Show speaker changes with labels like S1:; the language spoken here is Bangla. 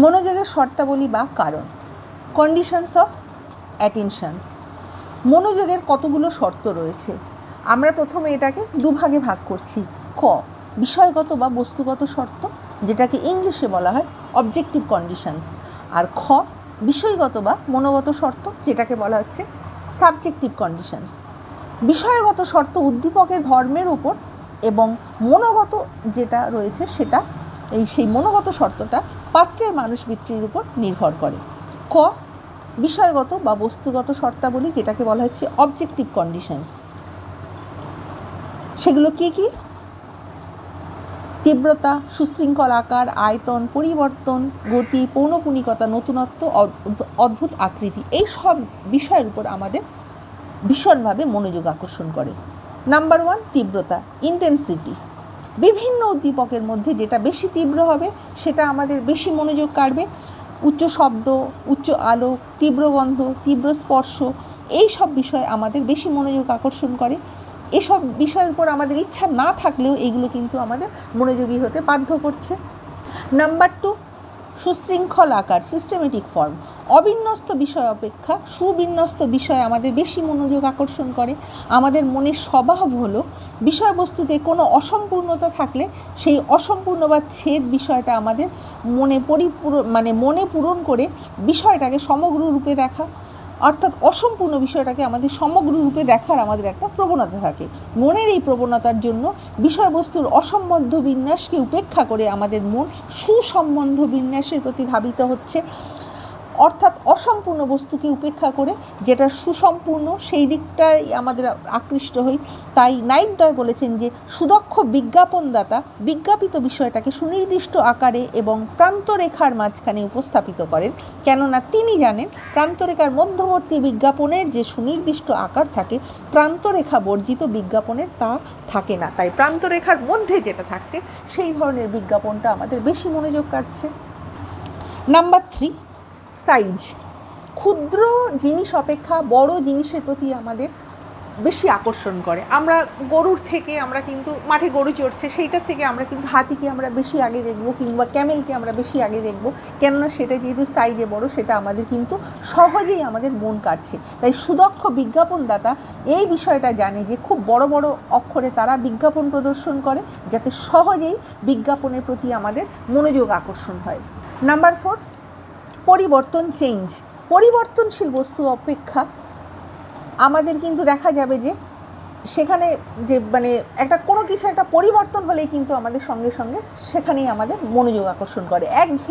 S1: মনোযোগের শর্তাবলী বা কারণ, কন্ডিশনস অফ অ্যাটেনশন। মনোযোগের কতগুলো শর্ত রয়েছে। আমরা প্রথমে এটাকে দুভাগে ভাগ করছি। ক, বিষয়গত বা বস্তুগত শর্ত, যেটাকে ইংলিশে বলা হয় অবজেক্টিভ কন্ডিশনস। আর খ, বিষয়গত বা মনোগত শর্ত, যেটাকে বলা হচ্ছে সাবজেক্টিভ কন্ডিশনস। বিষয়গত শর্ত উদ্দীপকের ধর্মের উপর এবং মনোগত যেটা রয়েছে সেটা সেই মনোগত শর্তটা পাত্রের মানসবৃত্তির উপর নির্ভর করে। ক, বিষয়গত বা বস্তুগত শর্তাবলী, যেটাকে বলা হচ্ছে অবজেক্টিভ কন্ডিশনস। সেগুলো কি কি? তীব্রতা, সুশৃঙ্খল আকার, আয়তন, পরিবর্তন, গতি, পৌনঃপুনিকতা, নতুনত্ব, অদ্ভুত আকৃতি, এই সব বিষয়ের উপর আমাদের ভীষণভাবে মনোযোগ আকর্ষণ করে। নাম্বার 1, তীব্রতা, ইন্টেন্সিটি। বিভিন্ন উদ্দীপকের মধ্যে যেটা বেশি তীব্র হবে সেটা আমাদের বেশি মনোযোগ কাড়বে। উচ্চ শব্দ, উচ্চ আলো, তীব্র গন্ধ, তীব্র স্পর্শ, এই সব বিষয় আমাদের বেশি মনোযোগ আকর্ষণ করে। এসব বিষয়ের উপর আমাদের ইচ্ছা না থাকলেও এইগুলো কিন্তু আমাদের মনোযোগী হতে বাধ্য করছে। নাম্বার 2, সুশৃঙ্খল আকার, সিস্টেমেটিক ফর্ম। অবিন্যস্ত বিষয় অপেক্ষা সুবিন্যস্ত বিষয় আমাদের বেশি মনোযোগ আকর্ষণ করে। আমাদের মনের স্বভাব হলো বিষয়বস্তুতে কোনো অসম্পূর্ণতা থাকলে সেই অসম্পূর্ণ বা ছেদ বিষয়টা আমাদের মনে পূরণ করে বিষয়টাকে সমগ্র রূপে দেখা, অর্থাৎ অসম্পূর্ণ বিষয়টাকে আমাদের সমগ্র রূপে দেখার আমাদের একটা প্রবণতা থাকে। মনের এই প্রবণতার জন্য বিষয়বস্তুর অসম্বদ্ধ বিন্যাসকে উপেক্ষা করে আমাদের মন সুসম্বন্ধ বিন্যাসের প্রতি ধাবিত হচ্ছে, অর্থাৎ অসম্পূর্ণ বস্তুকে উপেক্ষা করে যেটা সুসম্পূর্ণ সেই দিকটাই আমাদের আকৃষ্ট হই। তাই নাইটদয় বলেছেন যে সুদক্ষ বিজ্ঞাপনদাতা বিজ্ঞাপিত বিষয়টাকে সুনির্দিষ্ট আকারে এবং প্রান্তরেখার মাঝখানে উপস্থাপিত করেন, কেননা তিনি জানেন প্রান্তরেখার মধ্যবর্তী বিজ্ঞাপনের যে সুনির্দিষ্ট আকার থাকে প্রান্তরেখা বর্জিত বিজ্ঞাপনের তা থাকে না। তাই প্রান্তরেখার মধ্যে যেটা থাকছে সেই ধরনের বিজ্ঞাপনটা আমাদের বেশি মনোযোগ কাটছে। Number 3, size. ক্ষুদ্র জিনিস অপেক্ষা বড় জিনিসের প্রতি আমাদের বেশি আকর্ষণ করে। আমরা গরুর থেকে আমরা কিন্তু মাঠে গরু চড়ছে সেইটার থেকে আমরা কিন্তু হাতিকে আমরা বেশি আগে দেখব, কিংবা ক্যামেলকে আমরা বেশি আগে দেখব, কেননা সেটা যেহেতু সাইজে বড় সেটা আমাদের কিন্তু সহজেই আমাদের মন কাটছে। তাই সুদক্ষ বিজ্ঞাপনদাতা এই বিষয়টা জানে যে খুব বড় বড় অক্ষরে তারা বিজ্ঞাপন প্রদর্শন করে যাতে সহজেই বিজ্ঞাপনের প্রতি আমাদের মনোযোগ আকর্ষণ হয়। নাম্বার 4, পরিবর্তন, চেঞ্জ। পরিবর্তনশীল বস্তু অপেক্ষা আমাদের কিন্তু দেখা যাবে যে সেখানে যে একটা কোনো কিছু একটা পরিবর্তন হলেই কিন্তু আমাদের সঙ্গে সঙ্গে সেখানেই আমাদের মনোযোগ আকর্ষণ করে। একঘেয়ে